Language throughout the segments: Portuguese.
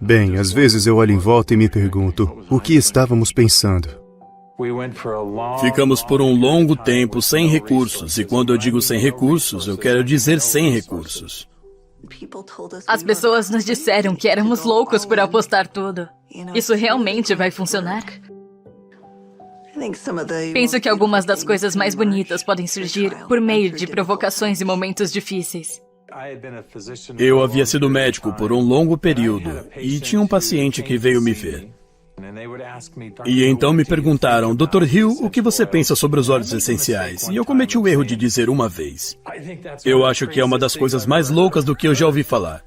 Bem, às vezes eu olho em volta e me pergunto, o que estávamos pensando? Ficamos por um longo tempo sem recursos, e quando eu digo sem recursos, eu quero dizer sem recursos. As pessoas nos disseram que éramos loucos por apostar tudo. Isso realmente vai funcionar? Penso que algumas das coisas mais bonitas podem surgir por meio de provocações e momentos difíceis. Eu havia sido médico por um longo período e tinha um paciente que veio me ver. E então me perguntaram, Dr. Hill, o que você pensa sobre os óleos essenciais? E eu cometi o erro de dizer uma vez. Eu acho que é uma das coisas mais loucas do que eu já ouvi falar.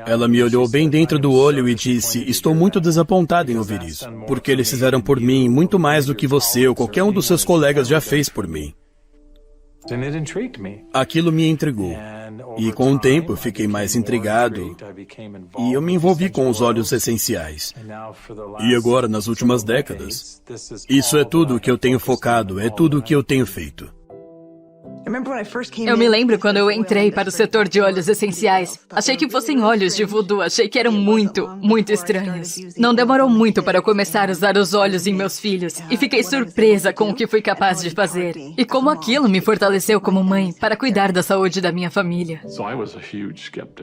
Ela me olhou bem dentro do olho e disse, estou muito desapontada em ouvir isso, porque eles fizeram por mim muito mais do que você ou qualquer um dos seus colegas já fez por mim. Aquilo me intrigou. E com o tempo eu fiquei mais intrigado e eu me envolvi com os óleos essenciais. E agora, nas últimas décadas, isso é tudo o que eu tenho focado, é tudo o que eu tenho feito. Eu me lembro quando eu entrei para o setor de óleos essenciais. Achei que fossem óleos de voodoo, achei que eram muito estranhos. Não demorou muito para eu começar a usar os óleos em meus filhos e fiquei surpresa com o que fui capaz de fazer. E como aquilo me fortaleceu como mãe para cuidar da saúde da minha família.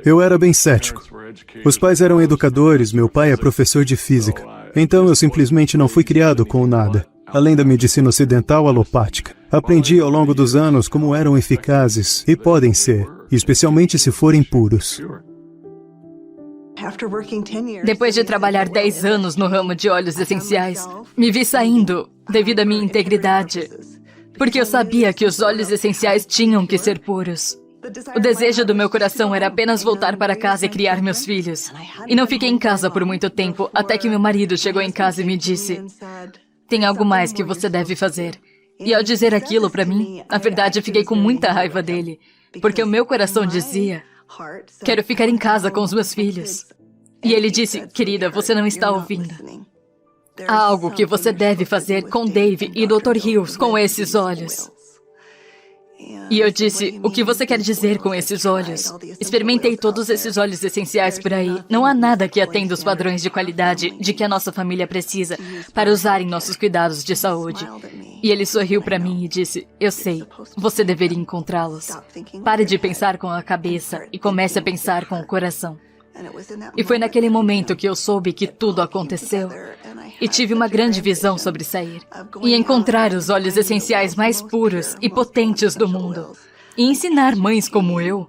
Eu era bem cético. Os pais eram educadores, meu pai é professor de física. Então eu simplesmente não fui criado com nada. Além da medicina ocidental alopática, aprendi ao longo dos anos como eram eficazes e podem ser, especialmente se forem puros. Depois de trabalhar 10 anos no ramo de óleos essenciais, me vi saindo devido à minha integridade, porque eu sabia que os óleos essenciais tinham que ser puros. O desejo do meu coração era apenas voltar para casa e criar meus filhos. E não fiquei em casa por muito tempo, até que meu marido chegou em casa e me disse, tem algo mais que você deve fazer. E ao dizer aquilo para mim, na verdade eu fiquei com muita raiva dele, porque o meu coração dizia, quero ficar em casa com os meus filhos. E ele disse, querida, você não está ouvindo. Há algo que você deve fazer com Dave e Dr. Hills com esses olhos. E eu disse, o que você quer dizer com esses óleos? Experimentei todos esses óleos essenciais por aí. Não há nada que atenda os padrões de qualidade de que a nossa família precisa para usar em nossos cuidados de saúde. E ele sorriu para mim e disse, eu sei, você deveria encontrá-los. Pare de pensar com a cabeça e comece a pensar com o coração. E foi naquele momento que eu soube que tudo aconteceu. E tive uma grande visão sobre sair e encontrar os óleos essenciais mais puros e potentes do mundo. E ensinar mães como eu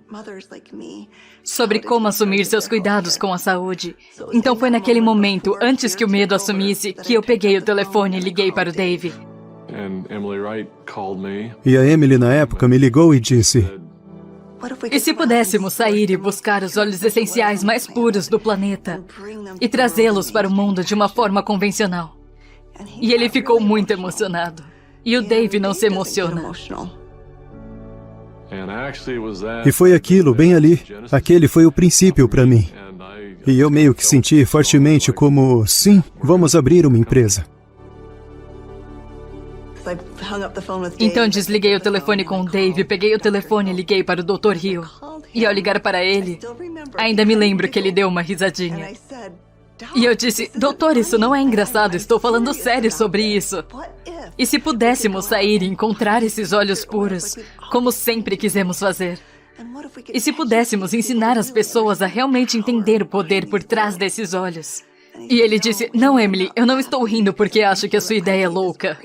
sobre como assumir seus cuidados com a saúde. Então foi naquele momento, antes que o medo assumisse, que eu peguei o telefone e liguei para o Dave. E a Emily, na época, me ligou e disse, e se pudéssemos sair e buscar os óleos essenciais mais puros do planeta e trazê-los para o mundo de uma forma convencional? E ele ficou muito emocionado. E o Dave não se emociona. E foi aquilo, bem ali. Aquele foi o princípio para mim. E eu meio que senti fortemente como, sim, vamos abrir uma empresa. Então desliguei o telefone com o Dave, peguei o telefone e liguei para o Dr. Hill. E ao ligar para ele, ainda me lembro que ele deu uma risadinha. E eu disse, doutor, isso não é engraçado, estou falando sério sobre isso. E se pudéssemos sair e encontrar esses olhos puros, como sempre quisemos fazer? E se pudéssemos ensinar as pessoas a realmente entender o poder por trás desses olhos? E ele disse, não, Emily, eu não estou rindo porque acho que a sua ideia é louca.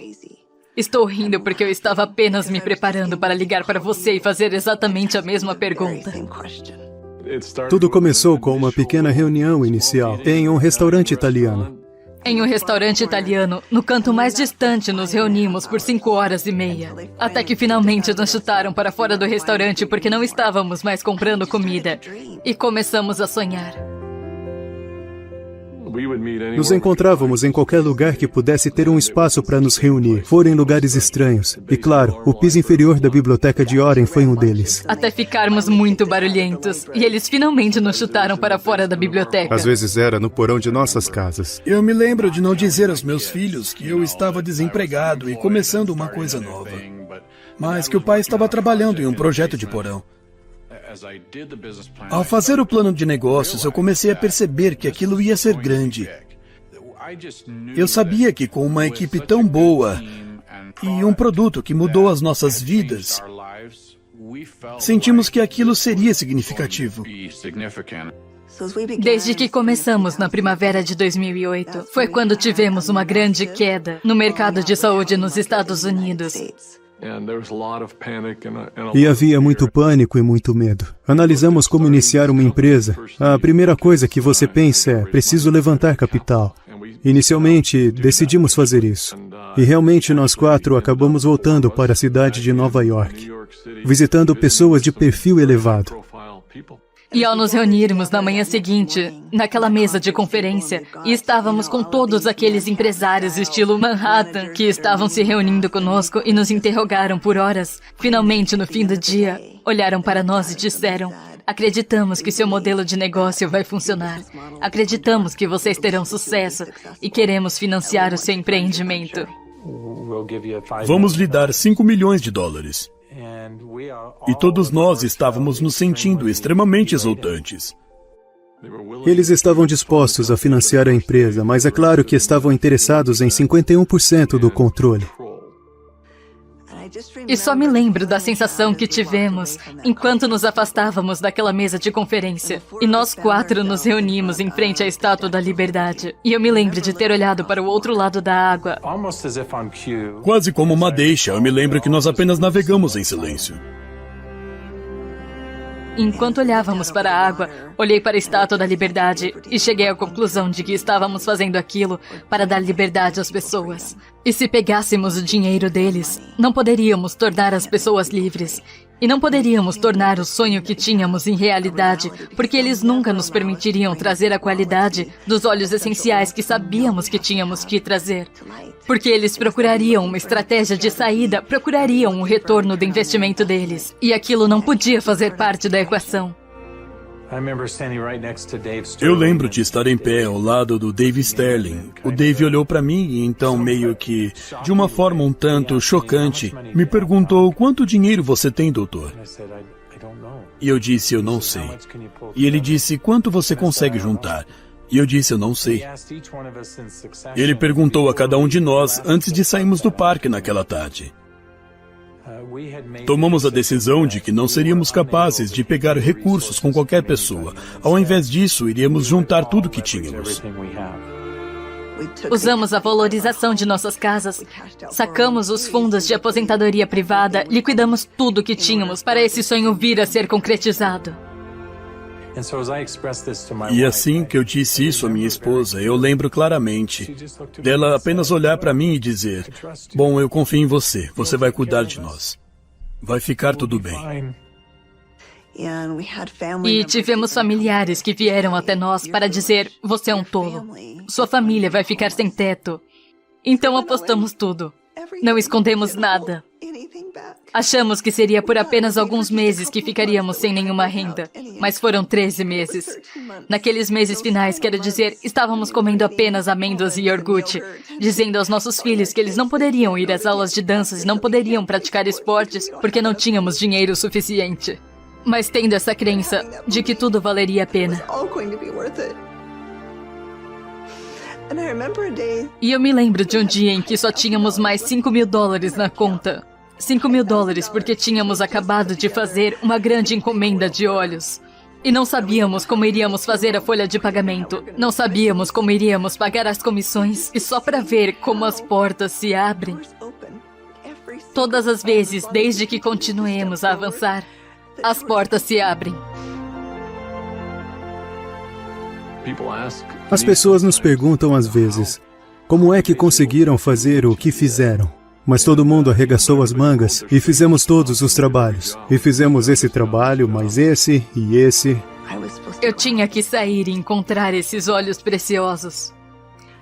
Estou rindo porque eu estava apenas me preparando para ligar para você e fazer exatamente a mesma pergunta. Tudo começou com uma pequena reunião inicial em um restaurante italiano. Em um restaurante italiano, no canto mais distante, nos reunimos por 5 horas e meia. Até que finalmente nos chutaram para fora do restaurante porque não estávamos mais comprando comida. E começamos a sonhar. Nos encontrávamos em qualquer lugar que pudesse ter um espaço para nos reunir. Foram em lugares estranhos. E claro, o piso inferior da biblioteca de Oren foi um deles. Até ficarmos muito barulhentos. E eles finalmente nos chutaram para fora da biblioteca. Às vezes era no porão de nossas casas. Eu me lembro de não dizer aos meus filhos que eu estava desempregado e começando uma coisa nova. Mas que o pai estava trabalhando em um projeto de porão. Ao fazer o plano de negócios, eu comecei a perceber que aquilo ia ser grande. Eu sabia que com uma equipe tão boa e um produto que mudou as nossas vidas, sentimos que aquilo seria significativo. Desde que começamos na primavera de 2008, foi quando tivemos uma grande queda no mercado de saúde nos Estados Unidos. E havia muito pânico e muito medo. Analisamos como iniciar uma empresa. A primeira coisa que você pensa é: preciso levantar capital. Inicialmente, decidimos fazer isso. E realmente nós 4 acabamos voltando para a cidade de Nova York, visitando pessoas de perfil elevado. E ao nos reunirmos na manhã seguinte, naquela mesa de conferência, e estávamos com todos aqueles empresários estilo Manhattan que estavam se reunindo conosco e nos interrogaram por horas, finalmente no fim do dia, olharam para nós e disseram: acreditamos que seu modelo de negócio vai funcionar. Acreditamos que vocês terão sucesso e queremos financiar o seu empreendimento. Vamos lhe dar $5 milhões. E todos nós estávamos nos sentindo extremamente exultantes. Eles estavam dispostos a financiar a empresa, mas é claro que estavam interessados em 51% do controle. E só me lembro da sensação que tivemos enquanto nos afastávamos daquela mesa de conferência. E nós 4 nos reunimos em frente à Estátua da Liberdade. E eu me lembro de ter olhado para o outro lado da água. Quase como uma deixa, eu me lembro que nós apenas navegamos em silêncio. Enquanto olhávamos para a água, olhei para a Estátua da Liberdade e cheguei à conclusão de que estávamos fazendo aquilo para dar liberdade às pessoas. E se pegássemos o dinheiro deles, não poderíamos tornar as pessoas livres. E não poderíamos tornar o sonho que tínhamos em realidade, porque eles nunca nos permitiriam trazer a qualidade dos óleos essenciais que sabíamos que tínhamos que trazer. Porque eles procurariam uma estratégia de saída, procurariam um retorno do investimento deles. E aquilo não podia fazer parte da equação. Eu lembro de estar em pé ao lado do Dave Sterling. O Dave olhou para mim e então, meio que, de uma forma um tanto chocante, me perguntou: quanto dinheiro você tem, doutor? E eu disse: eu não sei. E ele disse: quanto você consegue juntar? E eu disse: eu não sei. Ele perguntou a cada um de nós antes de sairmos do parque naquela tarde. Tomamos a decisão de que não seríamos capazes de pegar recursos com qualquer pessoa. Ao invés disso, iríamos juntar tudo que tínhamos. Usamos a valorização de nossas casas, sacamos os fundos de aposentadoria privada, liquidamos tudo que tínhamos para esse sonho vir a ser concretizado. E assim que eu disse isso à minha esposa, eu lembro claramente dela apenas olhar para mim e dizer: bom, eu confio em você, você vai cuidar de nós. Vai ficar tudo bem. E tivemos familiares que vieram até nós para dizer: você é um tolo, sua família vai ficar sem teto. Então apostamos tudo, não escondemos nada. Achamos que seria por apenas alguns meses que ficaríamos sem nenhuma renda, mas foram 13 meses. Naqueles meses finais, quero dizer, estávamos comendo apenas amêndoas e iogurte, dizendo aos nossos filhos que eles não poderiam ir às aulas de danças e não poderiam praticar esportes porque não tínhamos dinheiro suficiente. Mas tendo essa crença de que tudo valeria a pena. E eu me lembro de um dia em que só tínhamos mais $5 mil na conta. $5 mil porque tínhamos acabado de fazer uma grande encomenda de óleos. E não sabíamos como iríamos fazer a folha de pagamento. Não sabíamos como iríamos pagar as comissões. E só para ver como as portas se abrem. Todas as vezes, desde que continuemos a avançar, as portas se abrem. As pessoas nos perguntam às vezes: como é que conseguiram fazer o que fizeram? Mas todo mundo arregaçou as mangas e fizemos todos os trabalhos. E fizemos esse trabalho, mais esse e esse. Eu tinha que sair e encontrar esses óleos preciosos.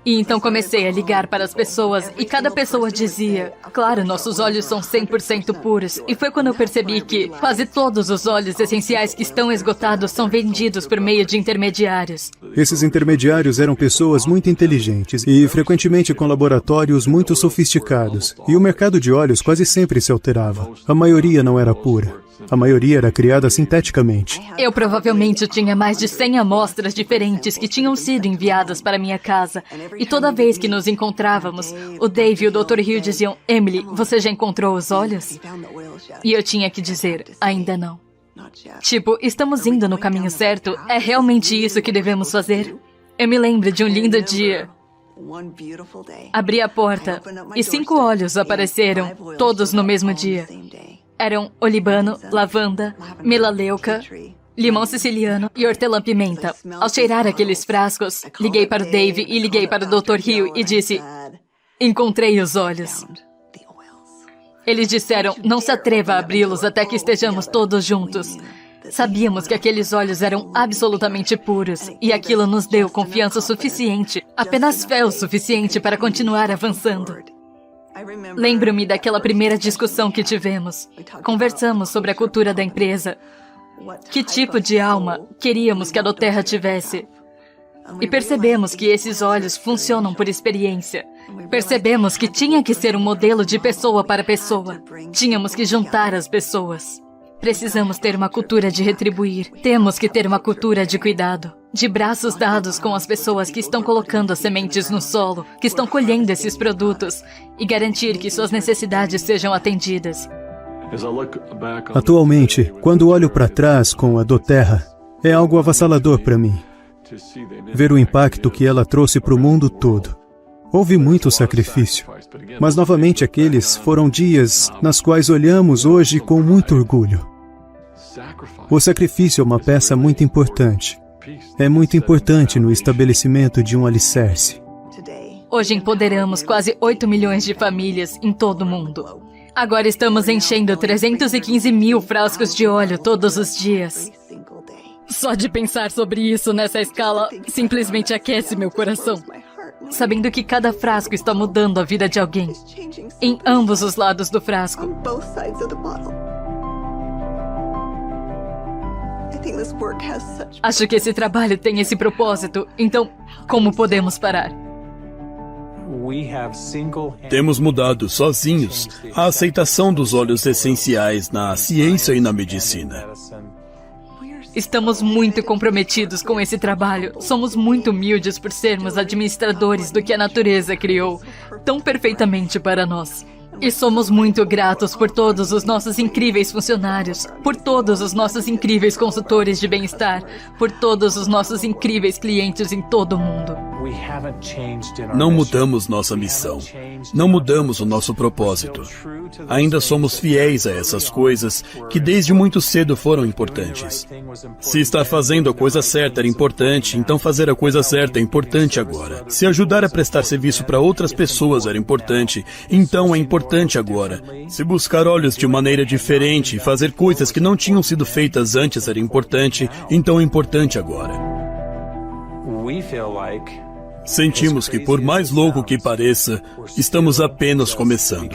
E então comecei a ligar para as pessoas e cada pessoa dizia: claro, nossos óleos são 100% puros. E foi quando eu percebi que quase todos os óleos essenciais que estão esgotados são vendidos por meio de intermediários. Esses intermediários eram pessoas muito inteligentes e frequentemente com laboratórios muito sofisticados. E o mercado de óleos quase sempre se alterava. A maioria não era pura. A maioria era criada sinteticamente. Eu provavelmente tinha mais de 100 amostras diferentes que tinham sido enviadas para minha casa. E toda vez que nos encontrávamos, o Dave e o Dr. Hill diziam: Emily, você já encontrou os olhos? E eu tinha que dizer: ainda não. Tipo, estamos indo no caminho certo? É realmente isso que devemos fazer? Eu me lembro de um lindo dia. Abri a porta e 5 olhos apareceram, todos no mesmo dia. Eram olibano, lavanda, melaleuca, limão siciliano e hortelã-pimenta. Ao cheirar aqueles frascos, liguei para o Dave e liguei para o Dr. Hill e disse: encontrei os olhos. Eles disseram: não se atreva a abri-los até que estejamos todos juntos. Sabíamos que aqueles olhos eram absolutamente puros e aquilo nos deu confiança suficiente, apenas fé o suficiente para continuar avançando. Lembro-me daquela primeira discussão que tivemos. Conversamos sobre a cultura da empresa. Que tipo de alma queríamos que a Doterra tivesse? E percebemos que esses olhos funcionam por experiência. Percebemos que tinha que ser um modelo de pessoa para pessoa. Tínhamos que juntar as pessoas. Precisamos ter uma cultura de retribuir. Temos que ter uma cultura de cuidado. De braços dados com as pessoas que estão colocando as sementes no solo, que estão colhendo esses produtos, e garantir que suas necessidades sejam atendidas. Atualmente, quando olho para trás com a Doterra, é algo avassalador para mim. Ver o impacto que ela trouxe para o mundo todo. Houve muito sacrifício, mas novamente aqueles foram dias nas quais olhamos hoje com muito orgulho. O sacrifício é uma peça muito importante. É muito importante no estabelecimento de um alicerce. Hoje empoderamos quase 8 milhões de famílias em todo o mundo. Agora estamos enchendo 315 mil frascos de óleo todos os dias. Só de pensar sobre isso nessa escala simplesmente aquece meu coração. Sabendo que cada frasco está mudando a vida de alguém. Em ambos os lados do frasco. Acho que esse trabalho tem esse propósito. Então, como podemos parar? Temos mudado sozinhos a aceitação dos óleos essenciais na ciência e na medicina. Estamos muito comprometidos com esse trabalho. Somos muito humildes por sermos administradores do que a natureza criou tão perfeitamente para nós. E somos muito gratos por todos os nossos incríveis funcionários, por todos os nossos incríveis consultores de bem-estar, por todos os nossos incríveis clientes em todo o mundo. Não mudamos nossa missão. Não mudamos o nosso propósito. Ainda somos fiéis a essas coisas que desde muito cedo foram importantes. Se estar fazendo a coisa certa era importante, então fazer a coisa certa é importante agora. Se ajudar a prestar serviço para outras pessoas era importante, então é importante agora. Se buscar olhos de maneira diferente e fazer coisas que não tinham sido feitas antes era importante, então é importante agora. Sentimos que, por mais louco que pareça, estamos apenas começando.